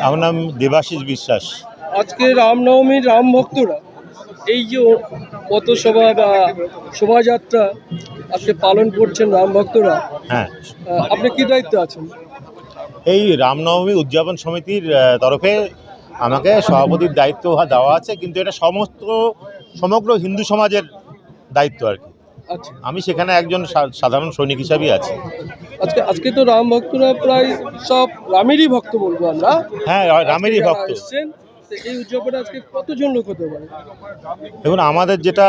আমার নাম দেবাশিস বিশ্বাস। আজকে রামনবমীর রাম ভক্তরা এই যে পথসভা বা শোভাযাত্রা আজকে পালন করছেন রাম ভক্তরা, হ্যাঁ, আপনি কি দায়িত্বে আছেন? এই রামনবমী উদযাপন সমিতির তরফে আমাকে সভাপতির দায়িত্ব দেওয়া আছে, কিন্তু এটা সমগ্র হিন্দু সমাজের দায়িত্ব আর কি। আচ্ছা, আমি সেখানে একজন সাধারণ সৈনিক হিসাবেই আছি। আজকে তো রাম ভক্তরা প্রায় সব রামেরই ভক্ত বলবো আমরা। হ্যাঁ, রামেরই ভক্ত। এসছেন, তো এই উদযাপনে আজকে কতজন লোক হতে পারে? দেখুন, আমাদের যেটা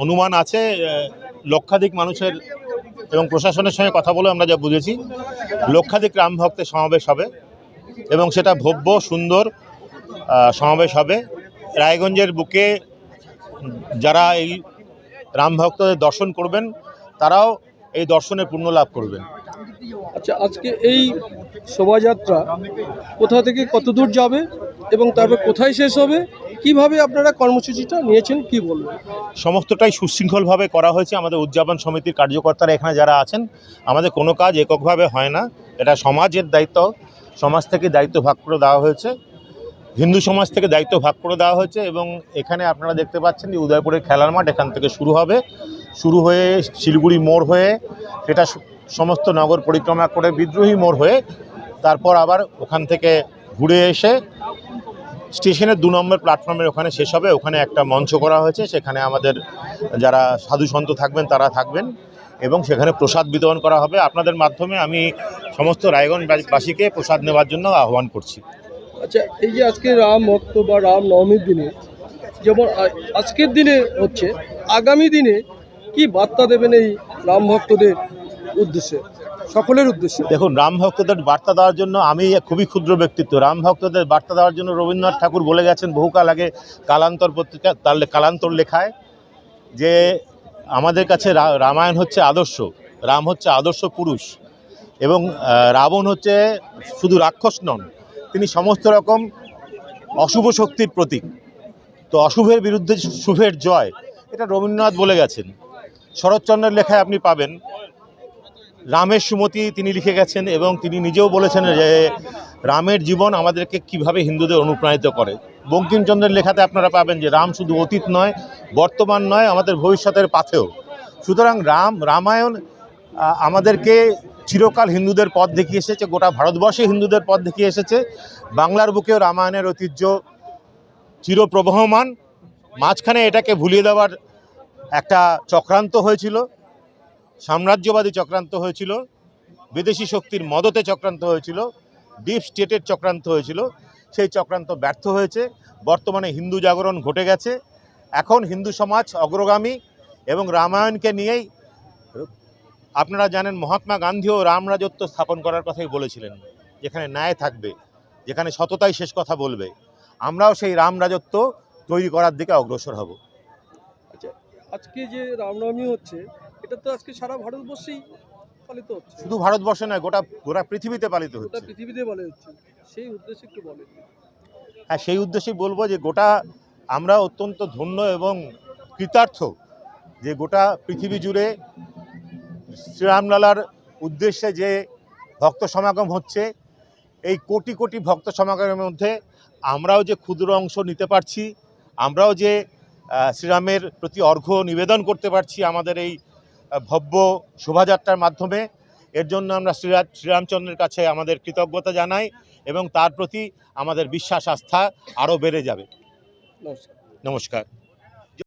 অনুমান আছে, লক্ষাধিক মানুষের, এবং প্রশাসনের সঙ্গে কথা বলে আমরা যা বুঝেছি, লক্ষাধিক রাম ভক্তের সমাবেশ হবে এবং সেটা ভব্য সুন্দর সমাবেশ হবে। রায়গঞ্জের বুকে যারা এই রাম ভক্তদের দর্শন করবেন তারাও এই দর্শনে পূর্ণ লাভ করবেন। আচ্ছা, আজকে এই শোভাযাত্রা কোথা থেকে কত দূর যাবে এবং তারপর কোথায় শেষ হবে, কিভাবে আপনারা কর্মসূচিটা নিয়েছেন কি বলবেন? সমস্তটাই সুশৃঙ্খলভাবে করা হয়েছে। আমাদের উদযাপন সমিতির কার্যকর্তারা এখানে যারা আছেন, আমাদের কোনো কাজ এককভাবে হয় না, এটা সমাজের দায়িত্ব। সমাজ থেকে দায়িত্ব ভাগ করে দেওয়া হয়েছে, হিন্দু সমাজ থেকে দায়িত্ব ভাগ করে দেওয়া হয়েছে। এবং এখানে আপনারা দেখতে পাচ্ছেন যে উদয়পুরের খেলার মাঠ এখান থেকে শুরু হয়ে শিলিগুড়ি মোড় হয়ে, সেটা সমস্ত নগর পরিক্রমা করে বিদ্রোহী মোড় হয়ে, তারপর আবার ওখান থেকে ঘুরে এসে স্টেশনের 2 নম্বর প্ল্যাটফর্মের ওখানে শেষ হবে। ওখানে একটা মঞ্চ করা হয়েছে, সেখানে আমাদের যারা সাধু সন্ত থাকবেন তারা থাকবেন এবং সেখানে প্রসাদ বিতরণ করা হবে। আপনাদের মাধ্যমে আমি সমস্ত রায়গঞ্জবাসীকে প্রসাদ নেওয়ার জন্য আহ্বান করছি। আচ্ছা, এই যে আজকে রাম ভক্ত বা রাম নবমীর দিনে যেমন আজকের দিনে হচ্ছে, আগামী দিনে কি বার্তা দেবেন এই রাম ভক্তদের উদ্দেশ্যে, সকলের উদ্দেশ্যে? দেখুন, রাম ভক্তদের বার্তা দেওয়ার জন্য আমি খুবই ক্ষুদ্র ব্যক্তিত্ব। রাম ভক্তদের বার্তা দেওয়ার জন্য রবীন্দ্রনাথ ঠাকুর বলে গেছেন বহুকাল আগে, কালান্তর পত্রিকা, তার কালান্তর লেখায়, যে আমাদের কাছে রামায়ণ হচ্ছে আদর্শ, রাম হচ্ছে আদর্শ পুরুষ, এবং রাবণ হচ্ছে শুধু রাক্ষস নন, তিনি সমস্ত রকম অশুভ শক্তির প্রতীক। তো অশুভের বিরুদ্ধে শুভের জয়, এটা রবীন্দ্রনাথ বলে গেছেন। শরৎচন্দ্রের লেখায় আপনি পাবেন রামের সুমতি তিনি লিখে গেছেন, এবং তিনি নিজেও বলেছেন যে রামের জীবন আমাদেরকে কিভাবে হিন্দুদের অনুপ্রাণিত করে। বঙ্কিমচন্দ্রের লেখাতে আপনারা পাবেন যে রাম শুধু অতীত নয়, বর্তমান নয়, আমাদের ভবিষ্যতের পাথেও। সুতরাং রামায়ণ আমাদেরকে চিরকাল হিন্দুদের পথ দেখিয়ে এসেছে, গোটা ভারতবর্ষে হিন্দুদের পথ দেখিয়ে এসেছে। বাংলার বুকেও রামায়ণের ঐতিহ্য চিরপ্রবহমান। মাঝখানে এটাকে ভুলিয়ে দেওয়ার একটা চক্রান্ত হয়েছিল, সাম্রাজ্যবাদী চক্রান্ত হয়েছিল, বিদেশি শক্তির মদতে চক্রান্ত হয়েছিল, ডিপ স্টেটের চক্রান্ত হয়েছিল। সেই চক্রান্ত ব্যর্থ হয়েছে। বর্তমানে হিন্দু জাগরণ ঘটে গেছে। এখন হিন্দু সমাজ অগ্রগামী, এবং রামায়ণকে নিয়েই আপনারা জানেন মহাত্মা গান্ধীও রাম রাজত্ব স্থাপন করার কথাই বলেছিলেন, যেখানে ন্যায় থাকবে, যেখানে সততাই শেষ কথা বলবে। আমরাও সেই রাম রাজত্ব তৈরি করার দিকে অগ্রসর হব। আচ্ছা, আজকে যে রামনবমী হচ্ছে, এটা তো আজকে সারা ভারতবর্ষেই পালিত হচ্ছে। শুধু ভারতবর্ষে নয়, গোটা পৃথিবীতে পালিত গোটা হচ্ছে। পৃথিবীতে বলা হচ্ছে, সেই উদ্দেশ্যে একটু বলেন। হ্যাঁ, সেই উদ্দেশ্যেই বলবো যে আমরা অত্যন্ত ধন্য এবং কৃতার্থ যে গোটা পৃথিবী জুড়ে শ্রীরামলালার উদ্দেশ্যে যে ভক্ত সমাগম হচ্ছে। এই কোটি কোটি ভক্ত সমাগমের মধ্যে আমরাও যে ক্ষুদ্র অংশ নিতে পারছি, আমরাও যে শ্রীরামের প্রতি অর্ঘ্য নিবেদন করতে পারছি আমাদের এই ভব্য শোভাযাত্রার মাধ্যমে, এর জন্য আমরা শ্রীরামচন্দ্রের কাছে আমাদের কৃতজ্ঞতা জানাই, এবং তার প্রতি আমাদের বিশ্বাস আস্থা আরও বেড়ে যাবে। নমস্কার। নমস্কার।